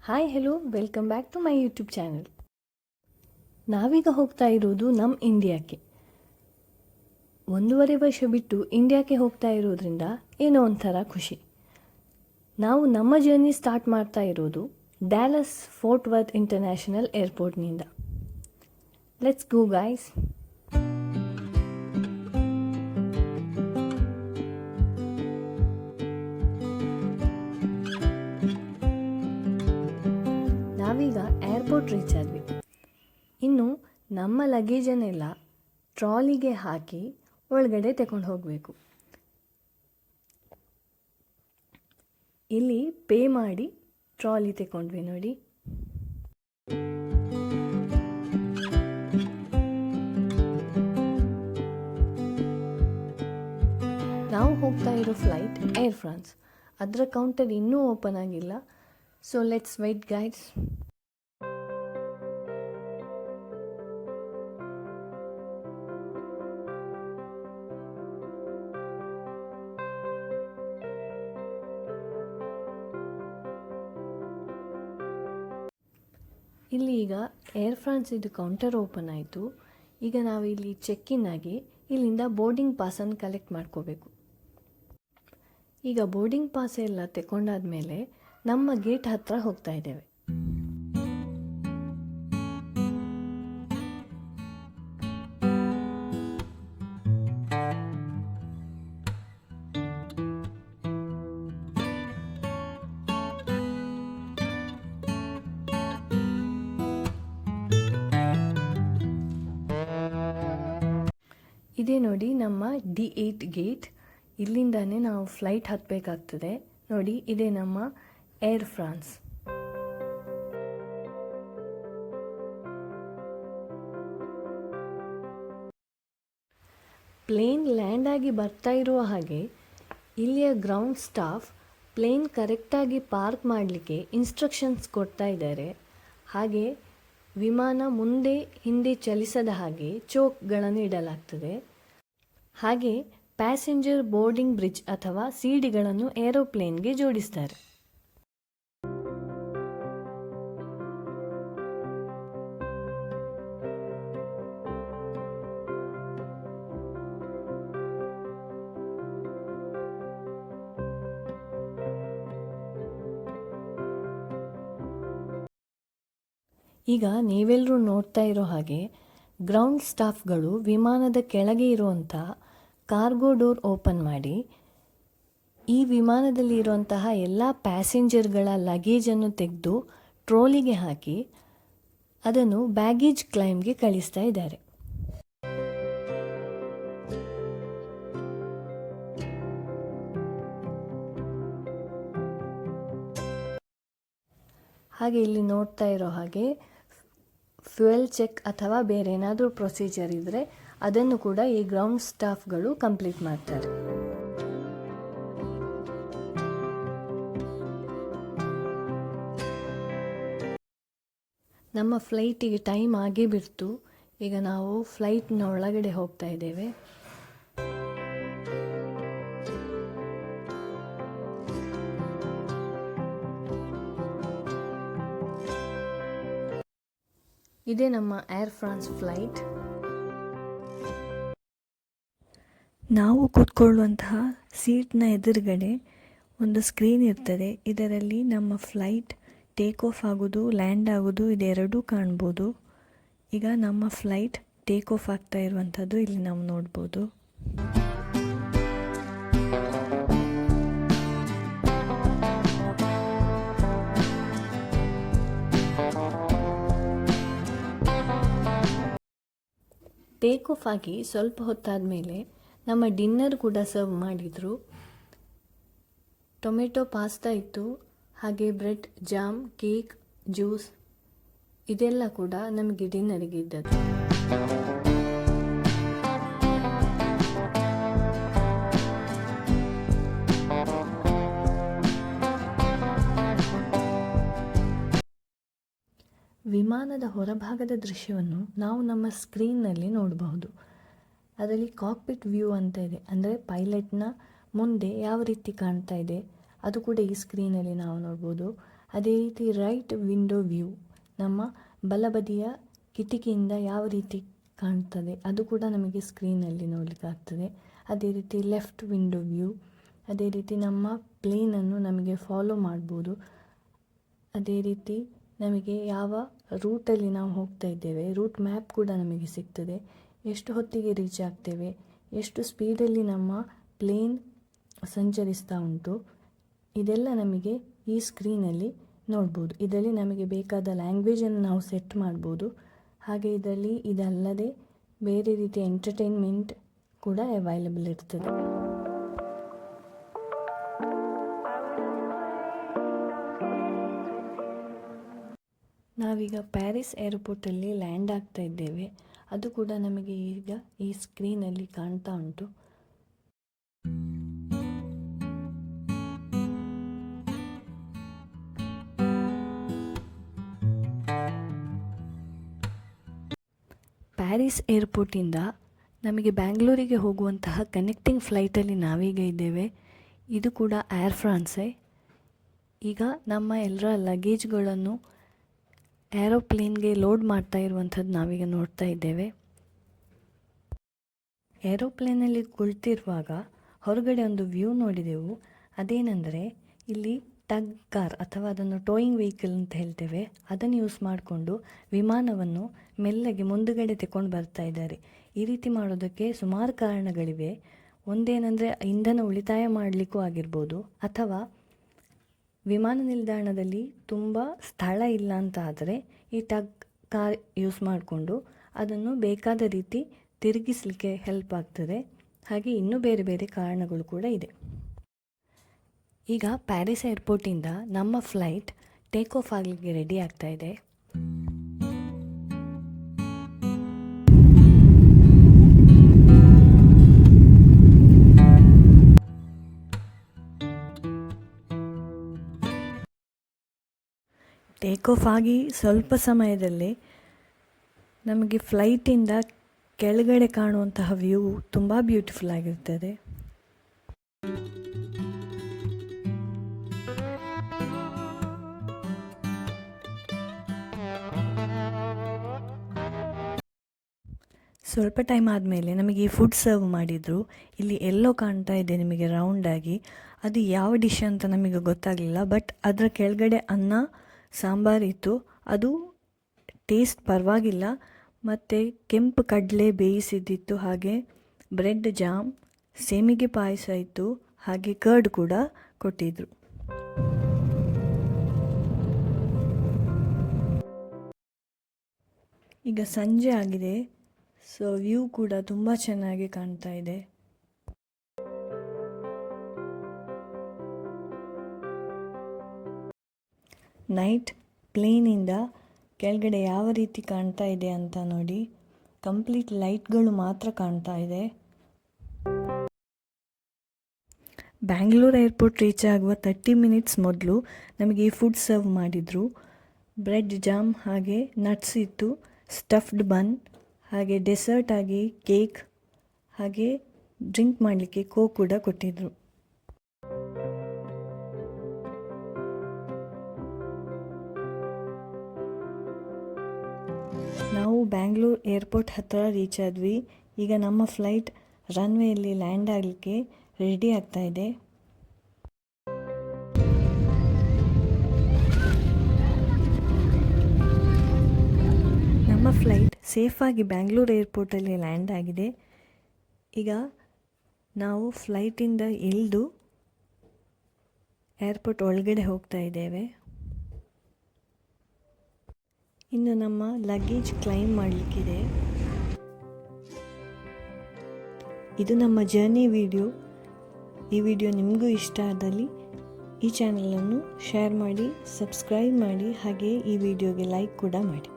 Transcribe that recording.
Hi hello welcome back to my YouTube channel. ನಾವೀಗ ಹೋಗ್ತಾ ಇರೋದು ನಮ್ಮ ಇಂಡಿಯಾಕ್ಕೆ. 1.5 ವರ್ಷ ಬಿಟ್ಟು ಇಂಡಿಯಾಕ್ಕೆ ಹೋಗ್ತಾ ಇರೋದ್ರಿಂದ ಏನೋ ಒಂಥರ ಖುಷಿ. ನಾವು ನಮ್ಮ ಜರ್ನಿ ಸ್ಟಾರ್ಟ್ ಮಾಡ್ತಾ ಇರೋದು ಡ್ಯಾಲಸ್ ಫೋರ್ಟ್ ವರ್ತ್ ಇಂಟರ್ನ್ಯಾಷನಲ್ ಏರ್ಪೋರ್ಟ್ನಿಂದ. Let's go guys. ನಾವೀಗ ಏರ್ಪೋರ್ಟ್ ರೀಚ್ ಆದ್ವಿ. ಇನ್ನು ನಮ್ಮ ಲಗೇಜನ್ನೆಲ್ಲ ಟ್ರಾಲಿಗೆ ಹಾಕಿ ಒಳಗಡೆ ತಗೊಂಡು ಹೋಗಬೇಕು. ಇಲ್ಲಿ ಪೇ ಮಾಡಿ ಟ್ರಾಲಿ ತಗೊಂಡ್ವಿ ನೋಡಿ. ನಾವು ಹೋಗ್ತಾ ಇರೋ ಫ್ಲೈಟ್ ಏರ್ ಫ್ರಾನ್ಸ್. ಅದರ ಕೌಂಟರ್ ಇನ್ನೂ ಓಪನ್ ಆಗಿಲ್ಲ. So let's wait guys. ಇಲ್ಲಿ ಈಗ ಏರ್ ಫ್ರಾನ್ಸ್ ಇದು ಕೌಂಟರ್ ಓಪನ್ ಆಯಿತು. ಈಗ ನಾವು ಇಲ್ಲಿ ಚೆಕ್ ಇನ್ ಆಗಿ ಇಲ್ಲಿಂದ ಬೋರ್ಡಿಂಗ್ ಪಾಸನ್ನು ಕಲೆಕ್ಟ್ ಮಾಡ್ಕೋಬೇಕು. ಈಗ ಬೋರ್ಡಿಂಗ್ ಪಾಸ್ ಎಲ್ಲ ತಗೊಂಡಾದ್ಮೇಲೆ ನಮ್ಮ ಗೇಟ್ ಹತ್ರ ಹೋಗ್ತಾ ಇದ್ದೇವೆ. ಇದೇ ನೋಡಿ ನಮ್ಮ D8 ಗೇಟ್. ಇಲ್ಲಿಂದಾನೇ ನಾವು ಫ್ಲೈಟ್ ಹತ್ತಬೇಕಾಗ್ತದೆ. ನೋಡಿ ಇದೇ ನಮ್ಮ ಏರ್ ಫ್ರಾನ್ಸ್. ಪ್ಲೇನ್ ಲ್ಯಾಂಡ್ ಆಗಿ ಬರ್ತಾ ಇರುವ ಹಾಗೆ ಇಲ್ಲಿಯ ಗ್ರೌಂಡ್ ಸ್ಟಾಫ್ ಪ್ಲೇನ್ ಕರೆಕ್ಟಾಗಿ ಪಾರ್ಕ್ ಮಾಡಲಿಕ್ಕೆ ಇನ್ಸ್ಟ್ರಕ್ಷನ್ಸ್ ಕೊಡ್ತಾ ಇದ್ದಾರೆ. ಹಾಗೆ ವಿಮಾನ ಮುಂದೆ ಹಿಂದೆ ಚಲಿಸದ ಹಾಗೆ ಚೋಕ್ಗಳನ್ನು ಇಡಲಾಗ್ತದೆ. ಹಾಗೆ ಪ್ಯಾಸೆಂಜರ್ ಬೋರ್ಡಿಂಗ್ ಬ್ರಿಡ್ಜ್ ಅಥವಾ ಸಿಡಿಗಳನ್ನು ಏರೋಪ್ಲೇನ್ಗೆ ಜೋಡಿಸ್ತಾರೆ. ಈಗ ನೀವೆಲ್ಲರೂ ನೋಡ್ತಾ ಇರೋ ಹಾಗೆ ಗ್ರೌಂಡ್ ಸ್ಟಾಫ್ಗಳು ವಿಮಾನದ ಕೆಳಗೆ ಇರುವಂಥ ಕಾರ್ಗೋ ಡೋರ್ ಓಪನ್ ಮಾಡಿ ಈ ವಿಮಾನದಲ್ಲಿ ಇರುವಂತಹ ಎಲ್ಲ ಪ್ಯಾಸೆಂಜರ್ಗಳ ಲಗೇಜನ್ನು ತೆಗೆದು ಟ್ರೋಲಿಗೆ ಹಾಕಿ ಅದನ್ನು ಬ್ಯಾಗೇಜ್ ಕ್ಲೈಮ್ಗೆ ಕಳಿಸ್ತಾ ಇದ್ದಾರೆ. ಹಾಗೆ ಇಲ್ಲಿ ನೋಡ್ತಾ ಇರೋ ಹಾಗೆ ಫ್ಯೂಯಲ್ ಚೆಕ್ ಅಥವಾ ಬೇರೆ ಏನಾದರೂ ಪ್ರೊಸೀಜರ್ ಇದ್ದರೆ ಅದನ್ನು ಕೂಡ ಈ ಗ್ರೌಂಡ್ ಸ್ಟಾಫ್ಗಳು ಕಂಪ್ಲೀಟ್ ಮಾಡ್ತಾರೆ. ನಮ್ಮ ಫ್ಲೈಟಿಗೆ ಟೈಮ್ ಆಗೇ ಬಿಡ್ತು. ಈಗ ನಾವು ಫ್ಲೈಟ್ನ ಒಳಗಡೆ ಹೋಗ್ತಾ ಇದ್ದೇವೆ. ಇದೇ ನಮ್ಮ ಏರ್ ಫ್ರಾನ್ಸ್ ಫ್ಲೈಟ್. ನಾವು ಕೂತ್ಕೊಳ್ಳುವಂತಹ ಸೀಟ್ನ ಎದುರುಗಡೆ ಒಂದು ಸ್ಕ್ರೀನ್ ಇರ್ತದೆ. ಇದರಲ್ಲಿ ನಮ್ಮ ಫ್ಲೈಟ್ ಟೇಕ್ ಆಫ್ ಆಗೋದು ಲ್ಯಾಂಡ್ ಆಗೋದು ಇದೆರಡೂ ಕಾಣ್ಬೋದು. ಈಗ ನಮ್ಮ ಫ್ಲೈಟ್ ಟೇಕ್ ಆಫ್ ಆಗ್ತಾ ಇರುವಂಥದ್ದು ಇಲ್ಲಿ ನಾವು ನೋಡ್ಬೋದು. ಟೇಕ್ ಆಫ್ ಆಗಿ ಸ್ವಲ್ಪ ಹೊತ್ತಾದ ಮೇಲೆ ನಮ್ಮ ಡಿನ್ನರ್ ಕೂಡ ಸರ್ವ್ ಮಾಡಿದರು. ಟೊಮೆಟೊ ಪಾಸ್ತಾ ಇತ್ತು, ಹಾಗೆ ಬ್ರೆಡ್, ಜಾಮ್, ಕೇಕ್, ಜ್ಯೂಸ್ ಇದೆಲ್ಲ ಕೂಡ ನಮಗೆ ಡಿನ್ನರಿಗೆ ಇದ್ದದ್ದು. ವಿಮಾನದ ಹೊರಭಾಗದ ದೃಶ್ಯವನ್ನು ನಾವು ನಮ್ಮ ಸ್ಕ್ರೀನ್ನಲ್ಲಿ ನೋಡಬಹುದು. ಅದರಲ್ಲಿ ಕಾಕ್ಪಿಟ್ ವ್ಯೂ ಅಂತ ಇದೆ, ಅಂದರೆ ಪೈಲಟ್ನ ಮುಂದೆ ಯಾವ ರೀತಿ ಕಾಣ್ತಾ ಇದೆ ಅದು ಕೂಡ ಈ ಸ್ಕ್ರೀನಲ್ಲಿ ನಾವು ನೋಡ್ಬೋದು. ಅದೇ ರೀತಿ ರೈಟ್ ವಿಂಡೋ ವ್ಯೂ, ನಮ್ಮ ಬಲಬದಿಯ ಕಿಟಕಿಯಿಂದ ಯಾವ ರೀತಿ ಕಾಣ್ತದೆ ಅದು ಕೂಡ ನಮಗೆ ಸ್ಕ್ರೀನಲ್ಲಿ ನೋಡಲಿಕ್ಕಾಗ್ತದೆ. ಅದೇ ರೀತಿ ಲೆಫ್ಟ್ ವಿಂಡೋ ವ್ಯೂ, ಅದೇ ರೀತಿ ನಮ್ಮ ಪ್ಲೇನನ್ನು ನಮಗೆ ಫಾಲೋ ಮಾಡ್ಬೋದು. ಅದೇ ರೀತಿ ನಮಗೆ ಯಾವ ರೂಟಲ್ಲಿ ನಾವು ಹೋಗ್ತಾ ಇದ್ದೇವೆ, ರೂಟ್ ಮ್ಯಾಪ್ ಕೂಡ ನಮಗೆ ಸಿಗ್ತದೆ. ಎಷ್ಟು ಹೊತ್ತಿಗೆ ರೀಚ್ ಆಗ್ತೇವೆ, ಎಷ್ಟು ಸ್ಪೀಡಲ್ಲಿ ನಮ್ಮ ಪ್ಲೇನ್ ಸಂಚರಿಸ್ತಾ ಉಂಟು, ಇದೆಲ್ಲ ನಮಗೆ ಈ ಸ್ಕ್ರೀನಲ್ಲಿ ನೋಡ್ಬೋದು. ಇದರಲ್ಲಿ ನಮಗೆ ಬೇಕಾದ ಲ್ಯಾಂಗ್ವೇಜನ್ನು ನಾವು ಸೆಟ್ ಮಾಡ್ಬೋದು. ಹಾಗೆ ಇದರಲ್ಲಿ ಇದಲ್ಲದೆ ಬೇರೆ ರೀತಿಯ ಎಂಟರ್ಟೈನ್ಮೆಂಟ್ ಕೂಡ ಅವೈಲಬಲ್ ಇರ್ತದೆ. ನಾವೀಗ ಪ್ಯಾರಿಸ್ ಏರ್ಪೋರ್ಟಲ್ಲಿ ಲ್ಯಾಂಡ್ ಆಗ್ತಾ ಇದ್ದೇವೆ. ಅದು ಕೂಡ ನಮಗೆ ಈಗ ಈ ಸ್ಕ್ರೀನಲ್ಲಿ ಕಾಣ್ತಾ ಉಂಟು. ಪ್ಯಾರಿಸ್ ಏರ್ಪೋರ್ಟಿಂದ ನಮಗೆ ಬ್ಯಾಂಗ್ಳೂರಿಗೆ ಹೋಗುವಂತಹ ಕನೆಕ್ಟಿಂಗ್ ಫ್ಲೈಟಲ್ಲಿ ನಾವೀಗ ಇದ್ದೇವೆ. ಇದು ಕೂಡ ಏರ್ ಫ್ರಾನ್ಸೇ. ಈಗ ನಮ್ಮ ಎಲ್ಲರ ಲಗೇಜ್ಗಳನ್ನು ಏರೋಪ್ಲೇನ್ಗೆ ಲೋಡ್ ಮಾಡ್ತಾ ಇರುವಂಥದ್ದು ನಾವೀಗ ನೋಡ್ತಾ ಇದ್ದೇವೆ. ಏರೋಪ್ಲೇನಲ್ಲಿ ಕುಳಿತಿರುವಾಗ ಹೊರಗಡೆ ಒಂದು ವ್ಯೂ ನೋಡಿದೆವು. ಅದೇನೆಂದರೆ ಇಲ್ಲಿ ಟಗ್ ಕಾರ್ ಅಥವಾ ಅದನ್ನು ಟೋಯಿಂಗ್ ವೆಹಿಕಲ್ ಅಂತ ಹೇಳ್ತೇವೆ, ಅದನ್ನು ಯೂಸ್ ಮಾಡಿಕೊಂಡು ವಿಮಾನವನ್ನು ಮೆಲ್ಲಗೆ ಮುಂದುಗಡೆ ತಗೊಂಡು ಬರ್ತಾ ಇದ್ದಾರೆ. ಈ ರೀತಿ ಮಾಡೋದಕ್ಕೆ ಸುಮಾರು ಕಾರಣಗಳಿವೆ. ಒಂದೇನೆಂದರೆ ಇಂಧನ ಉಳಿತಾಯ ಮಾಡಲಿಕ್ಕೂ ಆಗಿರ್ಬೋದು, ಅಥವಾ ವಿಮಾನ ನಿಲ್ದಾಣದಲ್ಲಿ ತುಂಬ ಸ್ಥಳ ಇಲ್ಲ ಅಂತ ಆದರೆ ಈ ಟಗ್ ಕಾರ್ ಯೂಸ್ ಮಾಡಿಕೊಂಡು ಅದನ್ನು ಬೇಕಾದ ರೀತಿ ತಿರುಗಿಸಲಿಕ್ಕೆ ಹೆಲ್ಪ್ ಆಗ್ತದೆ. ಹಾಗೆ ಇನ್ನೂ ಬೇರೆ ಬೇರೆ ಕಾರಣಗಳು ಕೂಡ ಇದೆ. ಈಗ ಪ್ಯಾರಿಸ್ ಏರ್ಪೋರ್ಟಿಂದ ನಮ್ಮ ಫ್ಲೈಟ್ ಟೇಕ್ ಆಫ್ ಆಗಲಿಕ್ಕೆ ರೆಡಿ ಆಗ್ತಾ ಇದೆ. ಟೇಕ್ ಆಫ್ ಆಗಿ ಸ್ವಲ್ಪ ಸಮಯದಲ್ಲೇ ನಮಗೆ ಫ್ಲೈಟಿಂದ ಕೆಳಗಡೆ ಕಾಣುವಂತಹ ವ್ಯೂ ತುಂಬ ಬ್ಯೂಟಿಫುಲ್ ಆಗಿರ್ತದೆ. ಸ್ವಲ್ಪ ಟೈಮ್ ಆದಮೇಲೆ ನಮಗೆ ಈ ಫುಡ್ ಸರ್ವ್ ಮಾಡಿದರು. ಇಲ್ಲಿ ಎಲ್ಲೋ ಕಾಣ್ತಾ ಇದೆ ನಿಮಗೆ ರೌಂಡಾಗಿ, ಅದು ಯಾವ ಡಿಶ್ ಅಂತ ನಮಗೆ ಗೊತ್ತಾಗಲಿಲ್ಲ. ಬಟ್ ಅದರ ಕೆಳಗಡೆ ಅನ್ನ ಸಾಂಬಾರಿತ್ತು, ಅದು ಟೇಸ್ಟ್ ಪರವಾಗಿಲ್ಲ. ಮತ್ತು ಕೆಂಪು ಕಡಲೆ ಬೇಯಿಸಿದ್ದಿತ್ತು, ಹಾಗೆ ಬ್ರೆಡ್ ಜಾಮ್, ಸೇಮಿಗೆ ಪಾಯಸ ಇತ್ತು, ಹಾಗೆ ಕರ್ಡ್ ಕೂಡ ಕೊಟ್ಟಿದ್ರು. ಈಗ ಸಂಜೆ ಆಗಿದೆ, ಸೊ ವ್ಯೂ ಕೂಡ ತುಂಬ ಚೆನ್ನಾಗಿ ಕಾಣ್ತಾ ಇದೆ. ನೈಟ್ ಪ್ಲೇನಿಂದ ಕೆಳಗಡೆ ಯಾವ ರೀತಿ ಕಾಣ್ತಾ ಇದೆ ಅಂತ ನೋಡಿ. ಕಂಪ್ಲೀಟ್ ಲೈಟ್ಗಳು ಮಾತ್ರ ಕಾಣ್ತಾ ಇದೆ. ಬ್ಯಾಂಗ್ಳೂರ್ ಏರ್ಪೋರ್ಟ್ ರೀಚ್ ಆಗುವ 30 ಮಿನಿಟ್ಸ್ ಮೊದಲು ನಮಗೆ ಈ ಫುಡ್ ಸರ್ವ್ ಮಾಡಿದರು. ಬ್ರೆಡ್ ಜಾಮ್, ಹಾಗೆ ನಟ್ಸ್ ಇತ್ತು, ಸ್ಟಫ್ಡ್ ಬನ್, ಹಾಗೆ ಡೆಸರ್ಟ್ ಆಗಿ ಕೇಕ್, ಹಾಗೆ ಡ್ರಿಂಕ್ ಮಾಡಲಿಕ್ಕೆ ಕೋಕ್ ಕೂಡ ಕೊಟ್ಟಿದ್ದರು. ನಾವು ಬ್ಯಾಂಗ್ಳೂರ್ ಏರ್ಪೋರ್ಟ್ ಹತ್ತಿರ ರೀಚ್ ಆದ್ವಿ. ಈಗ ನಮ್ಮ ಫ್ಲೈಟ್ ರನ್ವೇಯಲ್ಲಿ ಲ್ಯಾಂಡ್ ಆಗಲಿಕ್ಕೆ ರೆಡಿ ಆಗ್ತಾ ಇದೆ. ನಮ್ಮ ಫ್ಲೈಟ್ ಸೇಫಾಗಿ ಬ್ಯಾಂಗ್ಳೂರ್ ಏರ್ಪೋರ್ಟಲ್ಲಿ ಲ್ಯಾಂಡ್ ಆಗಿದೆ. ಈಗ ನಾವು ಫ್ಲೈಟಿಂದ ಇಳಿದು ಏರ್ಪೋರ್ಟ್ ಒಳಗಡೆ ಹೋಗ್ತಾ ಇದ್ದೇವೆ. ಇನ್ನು ನಮ್ಮ ಲಗೇಜ್ ಕ್ಲೈಮ್ ಮಾಡಲಿಕ್ಕಿದೆ. ಇದು ನಮ್ಮ ಜರ್ನಿ ವಿಡಿಯೋ. ಈ ವಿಡಿಯೋ ನಿಮಗೂ ಇಷ್ಟ ಆದಲ್ಲಿ ಈ ಚಾನಲನ್ನು ಶೇರ್ ಮಾಡಿ, ಸಬ್ಸ್ಕ್ರೈಬ್ ಮಾಡಿ, ಹಾಗೆ ಈ ವಿಡಿಯೋಗೆ ಲೈಕ್ ಕೂಡ ಮಾಡಿ.